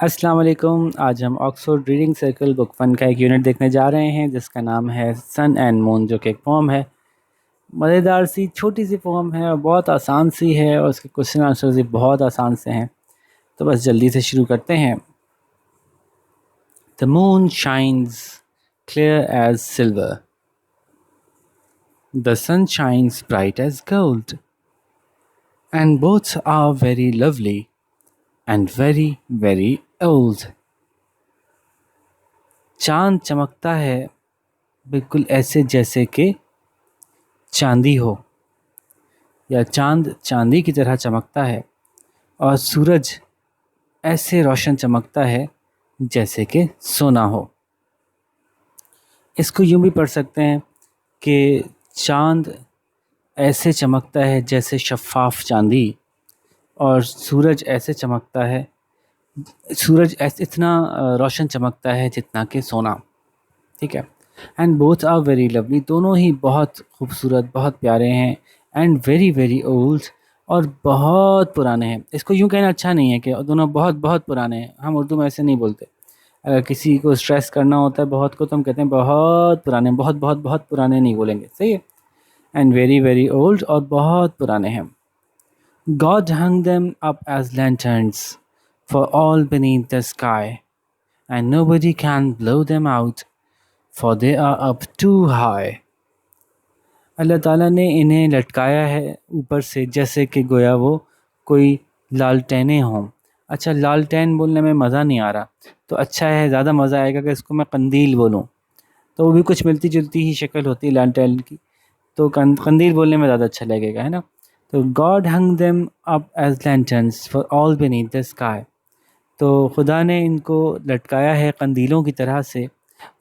अस्सलाम वालेकुम। आज हम Oxford reading circle book fun का एक यूनिट देखने जा रहे हैं जिसका नाम है सन एंड मून, जो कि एक पोम है। मज़ेदार सी छोटी सी पोम है और बहुत आसान सी है, और उसके क्वेश्चन आंसर्स भी बहुत आसान से हैं। तो बस जल्दी से शुरू करते हैं। The moon shines clear as silver, the sun shines bright as gold, and both are very lovely and very very old. चांद चमकता है बिल्कुल ऐसे जैसे कि चांदी हो, या चांद चांदी की तरह चमकता है, और सूरज ऐसे रोशन चमकता है जैसे कि सोना हो। इसको यूं भी पढ़ सकते हैं कि चांद ऐसे चमकता है जैसे शफ़ाफ़ चांदी, और सूरज ऐसे चमकता है, सूरज ऐसे इतना रोशन चमकता है जितना कि सोना। ठीक है। And both are very lovely, दोनों ही बहुत खूबसूरत, बहुत प्यारे हैं। एंड वेरी वेरी ओल्ड, और बहुत पुराने हैं। इसको यूं कहना अच्छा नहीं है कि दोनों बहुत बहुत पुराने हैं, हम उर्दू में ऐसे नहीं बोलते। अगर किसी को स्ट्रेस करना होता है बहुत को, तो हम कहते हैं बहुत पुराने, बहुत बहुत बहुत पुराने नहीं बोलेंगे, सही है। एंड वेरी वेरी ओल्ड, और बहुत पुराने हैं। God hung them up as lanterns for all beneath the sky, and nobody can blow them out, for they are up too high. अल्लाह ताला ने इन्हें लटकाया है ऊपर से, जैसे कि गोया वो कोई लालटेनें हों। अच्छा, लालटेन बोलने में मज़ा नहीं आ रहा, तो अच्छा है, ज़्यादा मज़ा आएगा कि इसको मैं कंदील बोलूँ। तो वो भी कुछ मिलती जुलती ही शक्ल होती है लालटेन की, तो कंदील बोलने में ज़्यादा अच्छा लगेगा, है ना। तो God hung them up as lanterns for all beneath the sky, तो खुदा ने इनको लटकाया है कंदीलों की तरह से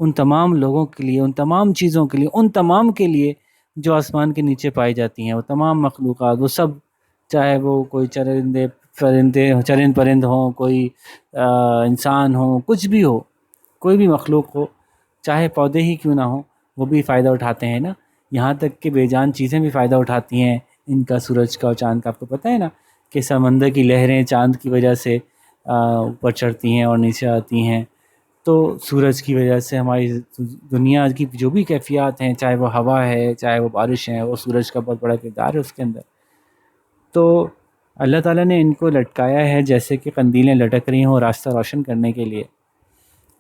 उन तमाम लोगों के लिए, उन तमाम चीज़ों के लिए, उन तमाम के लिए जो आसमान के नीचे पाई जाती हैं। वो तमाम मखलूक़ात, वो सब, चाहे वो कोई चरिंदे परिंदे चरिंद परिंद हों, कोई इंसान हो, कुछ भी हो, कोई भी मखलूक हो, चाहे पौधे ही क्यों ना हो, वो भी फ़ायदा उठाते हैं ना। यहाँ तक कि बेजान चीज़ें भी फ़ायदा उठाती हैं इनका, सूरज का और चाँद का। आपको पता है ना कि समंदर की लहरें चाँद की वजह से ऊपर चढ़ती हैं और नीचे आती हैं। तो सूरज की वजह से हमारी दुनिया की जो भी कैफ़ियत हैं, चाहे वो हवा है, चाहे वो बारिश है, वो सूरज का बहुत बड़ा किरदार है उसके अंदर। तो अल्लाह ताला ने इनको लटकाया है जैसे कि कंदीलें लटक रही हों रास्ता रोशन करने के लिए,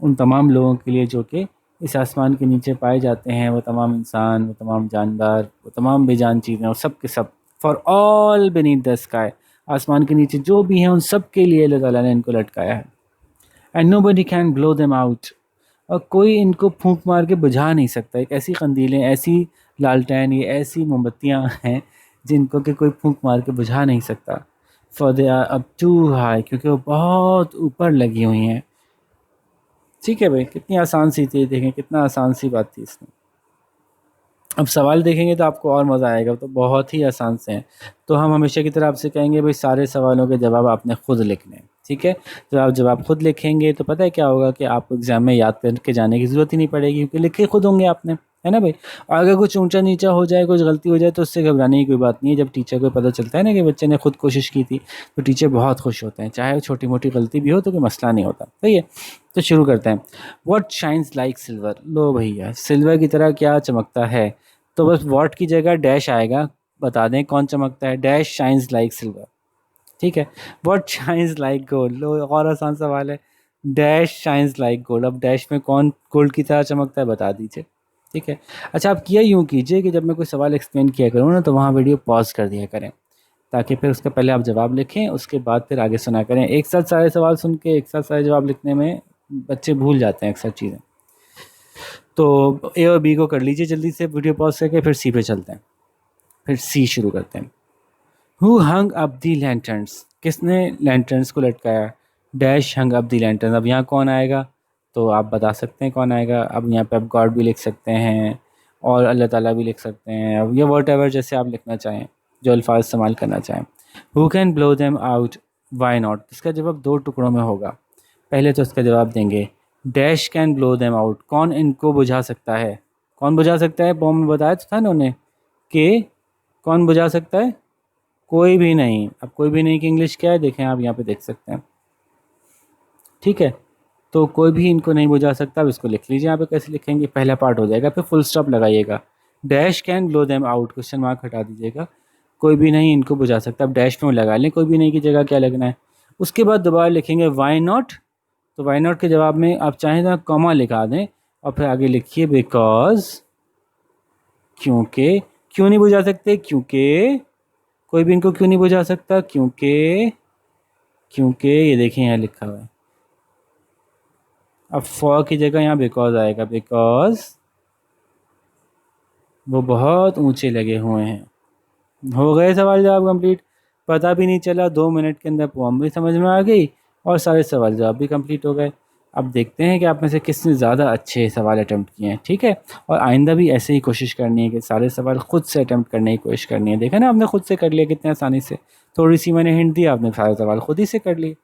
उन तमाम लोगों के लिए जो कि इस आसमान के नीचे पाए जाते हैं। वो तमाम इंसान, वो तमाम जानदार, वो तमाम बेजान चीज़ें, और सब के सब, for all beneath the sky, आसमान के नीचे जो भी हैं उन सब के लिए अल्लाह ताला ने इनको लटकाया है। And nobody can blow them out, और कोई इनको फूंक मार के बुझा नहीं सकता। एक ऐसी कंदीलें, ऐसी लालटेन, ये ऐसी मोमबत्तियाँ हैं जिनको कि कोई फूंक मार के बुझा नहीं सकता। For they are up too high, क्योंकि वो बहुत ऊपर लगी हुई हैं। ठीक है भाई, कितनी आसान सी थी, देखें कितना आसान सी बात थी इसमें। अब सवाल देखेंगे तो आपको और मज़ा आएगा, तो बहुत ही आसान से हैं। तो हम हमेशा की तरह आपसे कहेंगे भाई, सारे सवालों के जवाब आपने खुद लिखने हैं, ठीक है। तो आप जब आप खुद लिखेंगे तो पता है क्या होगा कि आपको एग्ज़ाम में याद करके जाने की ज़रूरत ही नहीं पड़ेगी, क्योंकि लिखे खुद होंगे आपने, है ना भाई। और अगर कुछ ऊंचा नीचा हो जाए, कुछ गलती हो जाए, तो उससे घबराने की कोई बात नहीं है। जब टीचर को पता चलता है ना कि बच्चे ने खुद कोशिश की थी, तो टीचर बहुत खुश होते हैं, चाहे छोटी मोटी गलती भी हो तो कोई मसला नहीं होता, सही है। तो शुरू करते हैं। वॉट शाइन्स लाइक सिल्वर, लो भैया, सिल्वर की तरह क्या चमकता है। तो बस वॉट की जगह डैश आएगा, बता दें कौन चमकता है। डैश शाइन्स लाइक सिल्वर, ठीक है। वॉट शाइन्स लाइक गोल्ड, लो और आसान सवाल है। डैश शाइन्स लाइक गोल्ड, अब डैश में कौन गोल्ड की तरह चमकता है, बता दीजिए, ठीक है। अच्छा, आप किया यूँ कीजिए कि जब मैं कोई सवाल एक्सप्लेन किया करूँ ना, तो वहाँ वीडियो पॉज कर दिया करें, ताकि फिर उसके पहले आप जवाब लिखें, उसके बाद फिर आगे सुना करें। एक साथ सारे सवाल सुन के एक साथ सारे जवाब लिखने में बच्चे भूल जाते हैं अक्सर चीज़ें। तो ए और बी को कर लीजिए जल्दी से, वीडियो पॉज करके फिर सी पे चलते हैं, फिर सी शुरू करते हैं। Who hung up the lanterns, किसने लैंटर्न्स को लटकाया। Dash hung up the lantern, अब यहाँ कौन आएगा, तो आप बता सकते हैं कौन आएगा। अब यहाँ पे आप गॉड भी लिख सकते हैं, और अल्लाह ताला भी लिख सकते हैं, अब ये वट एवर जैसे आप लिखना चाहें, जो अल्फाज इस्तेमाल करना चाहें। Who can blow them out, why not, इसका जवाब दो टुकड़ों में होगा। पहले तो इसका जवाब देंगे dash can blow them out, कौन इनको बुझा सकता है। कौन बुझा सकता है, बॉम्ब में बताया तो था ना उन्हें कि कौन बुझा सकता है, कोई भी नहीं। अब कोई भी नहीं की इंग्लिश क्या है, देखें आप यहाँ पे देख सकते हैं। ठीक है, तो कोई भी इनको नहीं बुझा सकता। अब इसको लिख लीजिए यहाँ पे, कैसे लिखेंगे, पहला पार्ट हो जाएगा, फिर फुल स्टॉप लगाइएगा, dash can blow them out, question mark हटा दीजिएगा, कोई भी नहीं इनको बुझा सकता। अब डैश में लगा लें, कोई भी नहीं की जगह क्या लगना है। उसके बाद दोबारा लिखेंगे वाई नॉट, तो वाई नॉट के जवाब में आप चाहें तो कॉमा लिखा दें और फिर आगे लिखिए बिकॉज, क्योंकि। क्यों नहीं बुझा सकते, क्योंकि, कोई भी इनको क्यों नहीं बुझा सकता, क्योंकि, क्योंकि ये देखें यहाँ लिखा हुआ है। अब फॉर की जगह यहाँ बिकॉज आएगा, बिकॉज वो बहुत ऊंचे लगे हुए हैं। हो गए सवाल जवाब कंप्लीट, पता भी नहीं चला, 2 मिनट के अंदर पोम भी समझ में आ गई और सारे सवाल जवाब भी कंप्लीट हो गए। अब देखते हैं कि आप में से किसने ज़्यादा अच्छे सवाल अटैम्प्ट किए हैं, ठीक है। और आइंदा भी ऐसे ही कोशिश करनी है कि सारे सवाल खुद से अटैम्प्ट करने की कोशिश करनी है। देखा ना आपने खुद से कर लिया कितने आसानी से, थोड़ी सी मैंने हिंट दी, आपने सारे सवाल खुद ही से कर लिए।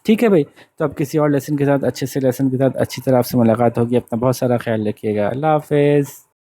ठीक है भाई, तो अब किसी और लेसन के साथ, अच्छे से लेसन के साथ अच्छी तरह आपसे मुलाकात होगी। अपना बहुत सारा ख्याल रखिएगा। अल्लाह हाफिज़।